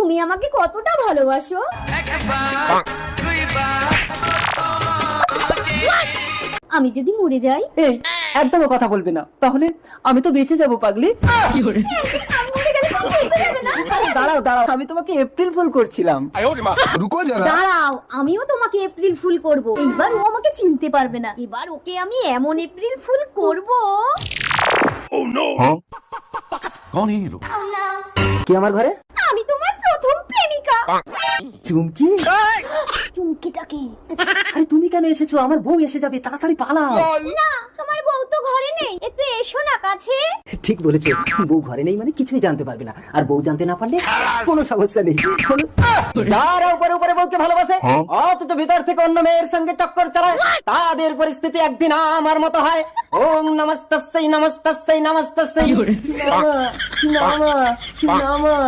তুমি আমাকে কতটা ভালোবাসো? আমি যদি মরে যাই? এই একদমও কথা বলবে না, তাহলে আমি তো বেঁচে যাবো পাগলি। আমি মরে গেলে তুমি বেঁচে যাবে না? আরে দাঁড়াও দাঁড়াও, আমি তোমাকে এপ্রিল ফুল করছিলাম। रुको जरा। দাঁড়াও, আমিও তোমাকে এপ্রিল ফুল করব। এইবার ও আমাকে চিনতে পারবে না। এবার ওকে আমি এমন এপ্রিল ফুল করব। हाँ? कौन है ये लोग? কে আমার ঘরে? আমি তোমার প্রথম প্রেমিকা। চুমকি? চুমকিটাকে? আরে তুমি কেন এসেছো? আমার বউ এসে যাবে, তাড়াতাড়ি পালাও। না, তোমার বউ তো ঘরে নেই। একটু এসো না কাছে। ঠিক বলেছো, বউ ঘরে নেই মানে কিছুই জানতে পারবে না, আর বউ জানতে না পারলে কোনো সমস্যা নেই। যারা উপরে উপরে বউকে ভালোবাসে অথচ ভিতর থেকে অন্য মেয়ের সঙ্গে চক্কর চালায়, তাদের পরিস্থিতি একদিন আমার মতো হয়। ওম নমস্তস্যৈ নমস্তস্যৈ নমস্তস্যৈ। নমঃ নমঃ নমঃ।